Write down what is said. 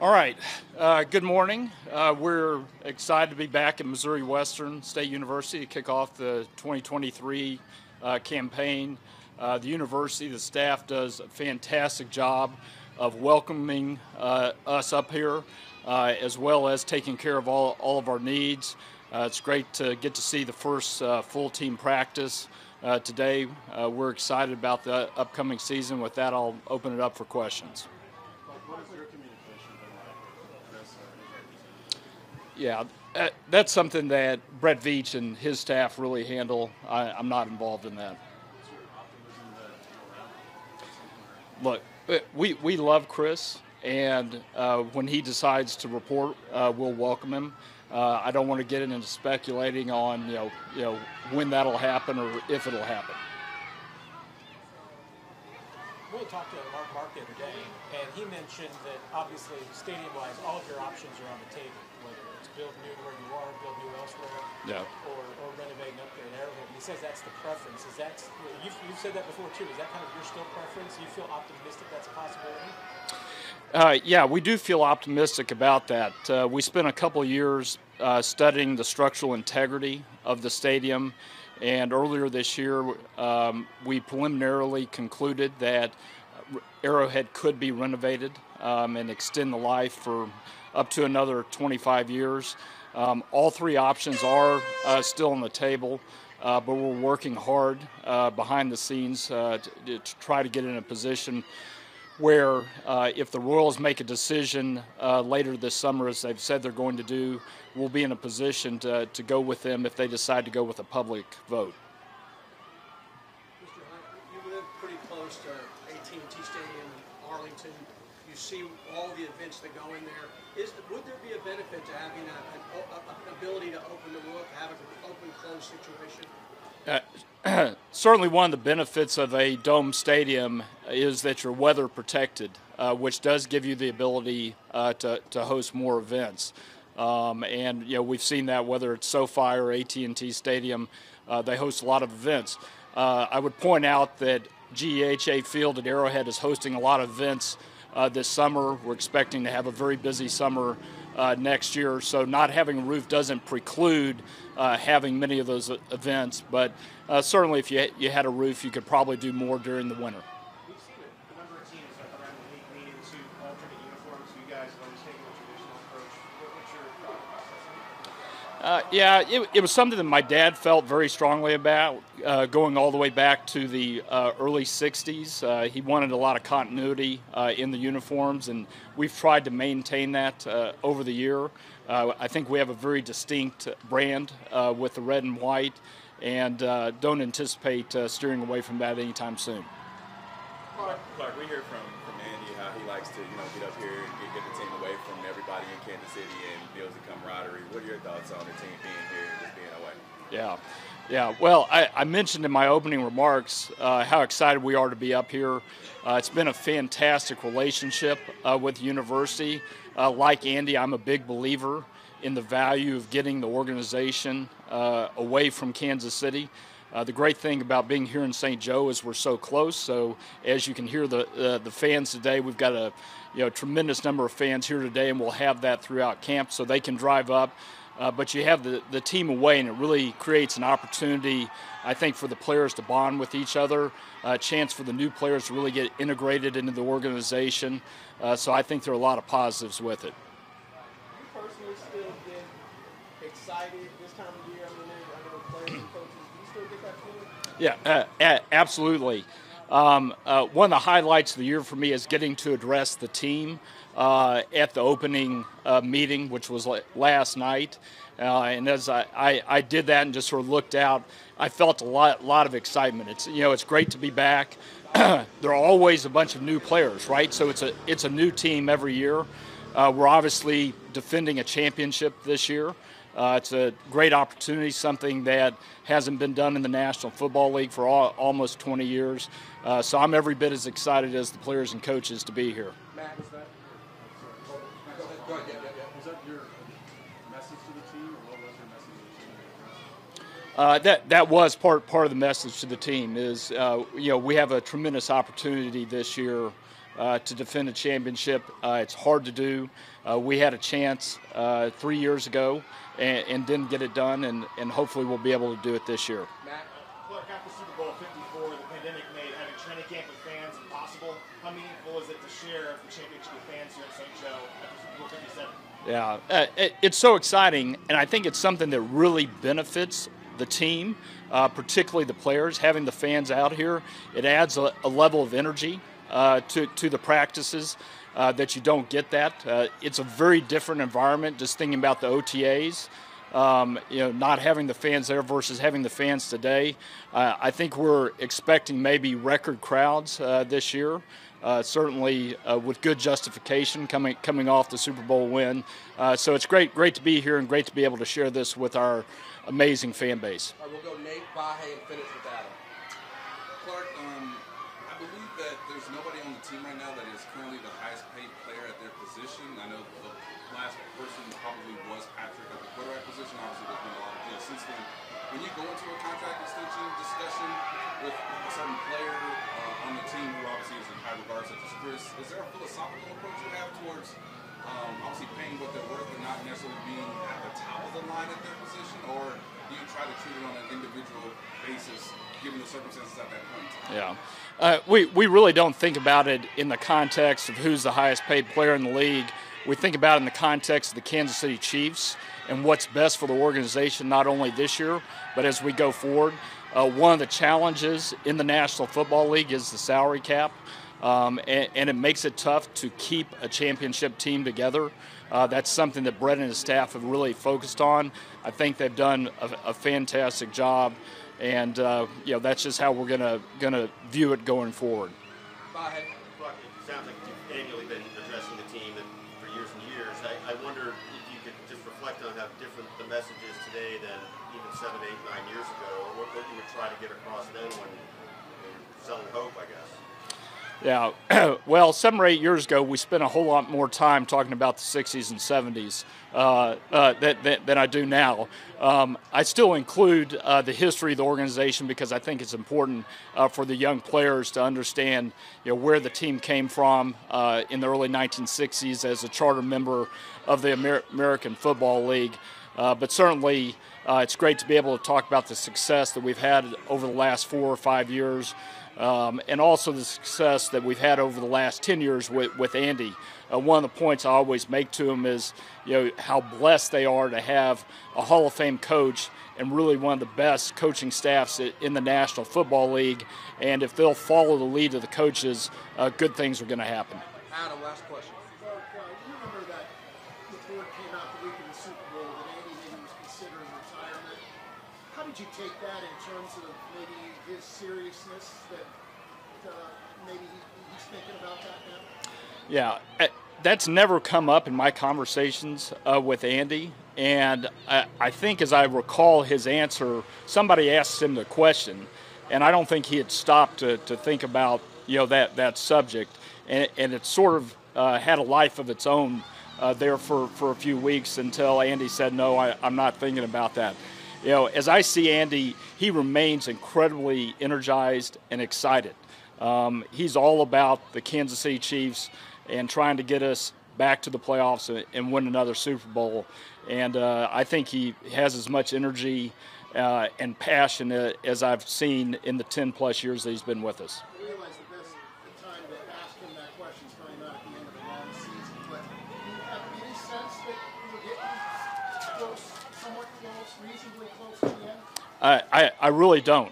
All right. Good morning. We're excited to be back at Missouri Western State University to kick off the 2023 campaign. The university, the staff does a fantastic job of welcoming us up here, as well as taking care of all of our needs. It's great to get to see the first full team practice today. We're excited about the upcoming season. With that, I'll open it up for questions. Yeah, that's something that Brett Veach and his staff really handle. I'm not involved in that. Look, we love Chris, and when he decides to report, we'll welcome him. I don't want to get into speculating on when that'll happen or if it'll happen. We talked to Mark the other day, and he mentioned that obviously stadium-wise, all of your options are on the table, whether it's build new where you are, build new elsewhere, or renovate and upgrade Arrowhead. And he says that's the preference. Is that you've said that before too? Is that kind of your still preference? Do you feel optimistic that's a possibility? Yeah, we do feel optimistic about that. We spent a couple years studying the structural integrity of the stadium. And earlier this year, we preliminarily concluded that Arrowhead could be renovated and extend the life for up to another 25 years. All three options are still on the table, but we're working hard behind the scenes to try to get in a position where if the Royals make a decision later this summer, as they've said they're going to do, we'll be in a position to go with them if they decide to go with a public vote. Mr. Hunt, you live pretty close to AT&T Stadium in Arlington. You see all the events that go in there. Would there be a benefit to having an ability to open the roof, have an open-close situation? Certainly one of the benefits of a dome stadium is that you're weather protected, which does give you the ability to host more events. And we've seen that whether it's SoFi or AT&T Stadium, they host a lot of events. I would point out that GEHA Field at Arrowhead is hosting a lot of events this summer. We're expecting to have a very busy summer next year, so not having a roof doesn't preclude having many of those events, but certainly if you had a roof, you could probably do more during the winter. We've seen a number of teams around the league needing to alternate uniforms. You guys have always taken a traditional approach. What's your thought process? It was something that my dad felt very strongly about, going all the way back to the early 60s. He wanted a lot of continuity in the uniforms, and we've tried to maintain that over the year. I think we have a very distinct brand with the red and white, and don't anticipate steering away from that anytime soon. Clark, we hear from Andy how he likes to get up here and get the team away from everybody in Kansas City and builds the camaraderie. What are your thoughts on the team being here and just being away? Yeah. Well, I mentioned in my opening remarks how excited we are to be up here. It's been a fantastic relationship with the university. Like Andy, I'm a big believer in the value of getting the organization away from Kansas City. The great thing about being here in St. Joe is we're so close. So as you can hear the fans today, we've got a tremendous number of fans here today, and we'll have that throughout camp so they can drive up. But you have the team away, and it really creates an opportunity, I think, for the players to bond with each other, a chance for the new players to really get integrated into the organization. So I think there are a lot of positives with it. Do you personally still get excited this time of year? I know players and coaches. Do you still get that feeling? Yeah, absolutely. One of the highlights of the year for me is getting to address the team at the opening meeting, which was last night. And as I did that and just sort of looked out, I felt a lot of excitement. It's great to be back. There are always a bunch of new players, right? So it's a new team every year. We're obviously defending a championship this year. It's a great opportunity, something that hasn't been done in the National Football League for almost 20 years. So I'm every bit as excited as the players and coaches to be here. Matt, is that? Go ahead. Yeah. Was that your message to the team, or what was your message to the team? That was part of the message to the team is we have a tremendous opportunity this year to defend a championship. It's hard to do. We had a chance 3 years ago and didn't get it done, and hopefully we'll be able to do it this year. Matt? Clark, after Super Bowl 54, the pandemic made having training camp with fans impossible. How meaningful is it to share the championship with fans here at St. Joe after Super Bowl 57? Yeah, it's so exciting, and I think it's something that really benefits the team, particularly the players. Having the fans out here, it adds a level of energy to the practices that you don't get that. It's a very different environment, just thinking about the OTAs. Not having the fans there versus having the fans today. I think we're expecting maybe record crowds this year. Certainly with good justification coming off the Super Bowl win. So it's great to be here and great to be able to share this with our amazing fan base. All right, we'll go Nate, Vahe, and finish with Adam. Clark, I believe that there's nobody on the team right now that is currently the highest paid player at their position. I know the last person probably was Patrick at the quarterback position. Obviously, there's been a lot of deals since then. When you go into a contract extension discussion with a certain player on the team who obviously is in high regard, such as Chris, is there a philosophical approach you have towards obviously paying what they're worth and not necessarily being at the top of the line at their position, or do you try to treat it on an individual basis given the circumstances at that point? Yeah, we really don't think about it in the context of who's the highest paid player in the league. We think about it in the context of the Kansas City Chiefs and what's best for the organization, not only this year, but as we go forward. One of the challenges in the National Football League is the salary cap, and it makes it tough to keep a championship team together. That's something that Brett and his staff have really focused on. I think they've done a fantastic job, and that's just how we're gonna view it going forward. Vahe? It sounds like you've annually been addressing the team for years and years. I wonder if you could just reflect on how different the message is today than even 7, 8, 9 years ago, or what you would try to get across then when you're selling hope, I guess. Yeah, well, 7 or 8 years ago, we spent a whole lot more time talking about the 60s and 70s than I do now. I still include the history of the organization because I think it's important for the young players to understand where the team came from in the early 1960s as a charter member of the American Football League. But certainly, it's great to be able to talk about the success that we've had over the last 4 or 5 years. And also the success that we've had over the last 10 years with Andy. One of the points I always make to him is, how blessed they are to have a Hall of Fame coach and really one of the best coaching staffs in the National Football League. And if they'll follow the lead of the coaches, good things are going to happen. Adam, last question. Clark, you remember that report came out the week of the Super Bowl that Andy maybe was considering retirement. How did you take that in terms of maybe his seriousness that maybe he's thinking about that now? Yeah, that's never come up in my conversations with Andy. And I think as I recall his answer, somebody asked him the question, and I don't think he had stopped to think about that subject. And it sort of had a life of its own there for a few weeks until Andy said, no, I'm not thinking about that. As I see Andy, he remains incredibly energized and excited. He's all about the Kansas City Chiefs and trying to get us back to the playoffs and win another Super Bowl. And I think he has as much energy and passion as I've seen in the 10-plus years that he's been with us. I realize the time to ask him that question is probably not at the end of a long season, but do you have any sense that we're getting close, somewhat close, reasonably close to the end? I really don't.